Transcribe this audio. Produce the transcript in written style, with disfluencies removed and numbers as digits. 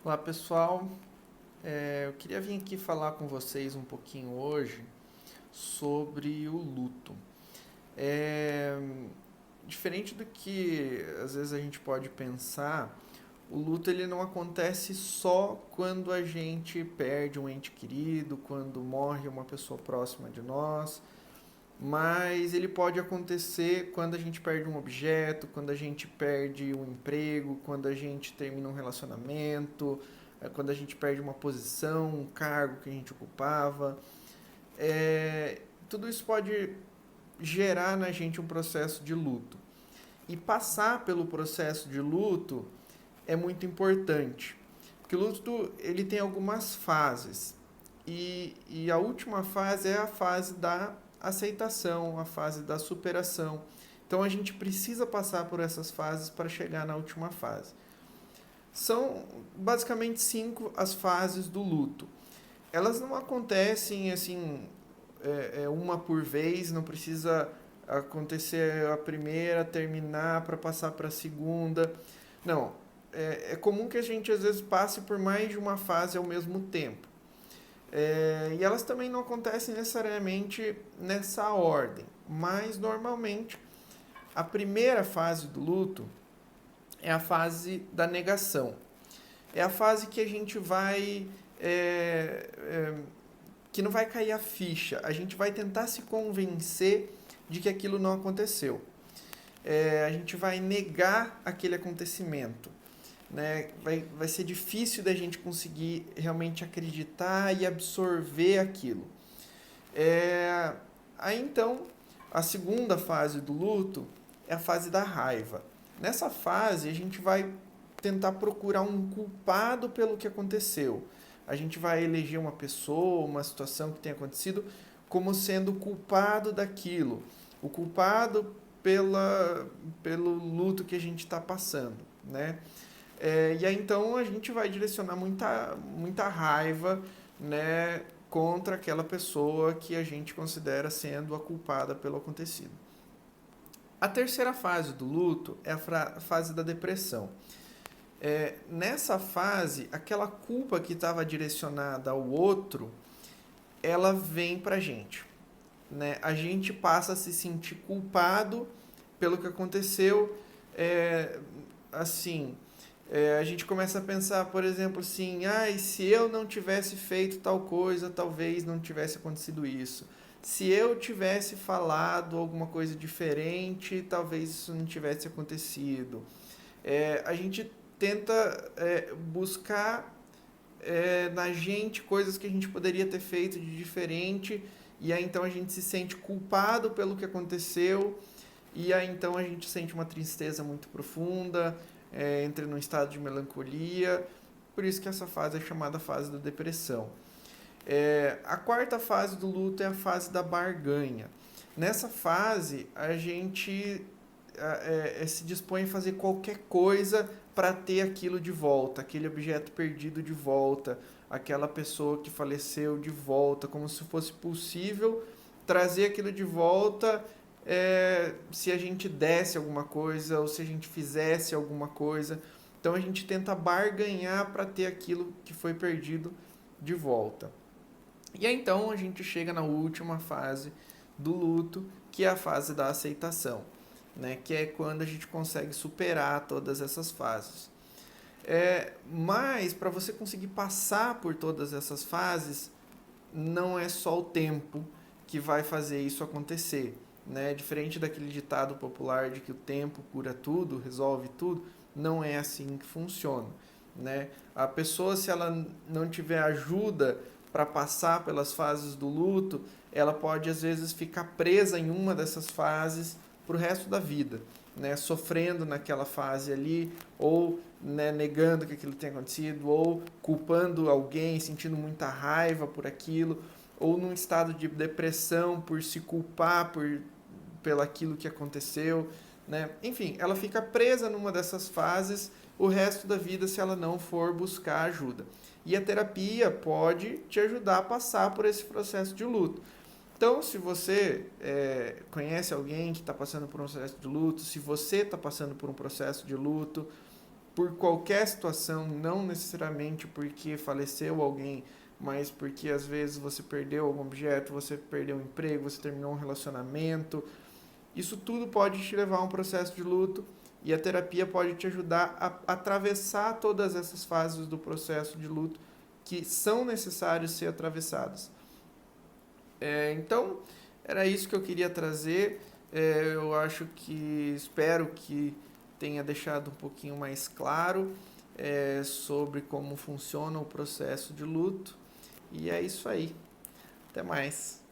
Olá pessoal, eu queria vir aqui falar com vocês um pouquinho hoje sobre o luto. É, Diferente do que às vezes a gente pode pensar, o luto ele não acontece só quando a gente perde um ente querido, quando morre uma pessoa próxima de nós, mas ele pode acontecer quando a gente perde um objeto, quando a gente perde um emprego, quando a gente termina um relacionamento, quando a gente perde uma posição, um cargo que a gente ocupava. Tudo isso pode gerar na gente um processo de luto. E passar pelo processo de luto é muito importante, porque o luto ele tem algumas fases. E a última fase é a fase da aceitação, a fase da superação. Então a gente precisa passar por essas fases para chegar na última fase. São basicamente cinco as fases do luto. Elas não acontecem assim, uma por vez, não precisa acontecer a primeira, terminar para passar para a segunda. Não, é comum que a gente às vezes passe por mais de uma fase ao mesmo tempo. E elas também não acontecem necessariamente nessa ordem, mas normalmente a primeira fase do luto é a fase da negação. É a fase que a gente vai. Que não vai cair a ficha, a gente vai tentar se convencer de que aquilo não aconteceu. A gente vai negar aquele acontecimento. Né? Vai ser difícil da gente conseguir realmente acreditar e absorver aquilo. Aí então, a segunda fase do luto é a fase da raiva. Nessa fase, a gente vai tentar procurar um culpado pelo que aconteceu. A gente vai eleger uma pessoa, uma situação que tenha acontecido, como sendo o culpado daquilo. O culpado pelo luto que a gente está passando. Né? E aí então a gente vai direcionar muita raiva, né, contra aquela pessoa que a gente considera sendo a culpada pelo acontecido. A terceira fase do luto é a fase da depressão. Nessa fase, aquela culpa que estava direcionada ao outro, ela vem pra gente. Né? A gente passa a se sentir culpado pelo que aconteceu. Assim, a gente começa a pensar, por exemplo, assim, se eu não tivesse feito tal coisa, talvez não tivesse acontecido isso. Se eu tivesse falado alguma coisa diferente, talvez isso não tivesse acontecido. A gente tenta buscar na gente coisas que a gente poderia ter feito de diferente, e aí então a gente se sente culpado pelo que aconteceu, e aí então a gente sente uma tristeza muito profunda, entra num estado de melancolia, por isso que essa fase é chamada fase da depressão. A quarta fase do luto é a fase da barganha. Nessa fase, a gente se dispõe a fazer qualquer coisa para ter aquilo de volta, aquele objeto perdido de volta, aquela pessoa que faleceu de volta, como se fosse possível trazer aquilo de volta se a gente desse alguma coisa ou se a gente fizesse alguma coisa. Então a gente tenta barganhar para ter aquilo que foi perdido de volta. E aí então a gente chega na última fase do luto, que é a fase da aceitação, né? Que é quando a gente consegue superar todas essas fases. Mas para você conseguir passar por todas essas fases, não é só o tempo que vai fazer isso acontecer. Né? Diferente daquele ditado popular de que o tempo cura tudo, resolve tudo, não é assim que funciona. Né? A pessoa, se ela não tiver ajuda para passar pelas fases do luto, ela pode às vezes ficar presa em uma dessas fases para o resto da vida, né? Sofrendo naquela fase ali, ou né, negando que aquilo tenha acontecido, ou culpando alguém, sentindo muita raiva por aquilo, ou num estado de depressão por se culpar pelo aquilo que aconteceu. Né? Enfim, ela fica presa numa dessas fases o resto da vida se ela não for buscar ajuda. E a terapia pode te ajudar a passar por esse processo de luto. Então, se você conhece alguém que está passando por um processo de luto, se você está passando por um processo de luto, por qualquer situação, não necessariamente porque faleceu alguém, mas porque às vezes você perdeu algum objeto, você perdeu um emprego, você terminou um relacionamento. Isso tudo pode te levar a um processo de luto e a terapia pode te ajudar a atravessar todas essas fases do processo de luto que são necessários ser atravessadas. Então, era isso que eu queria trazer. Eu acho que, espero que tenha deixado um pouquinho mais claro sobre como funciona o processo de luto. E é isso aí. Até mais.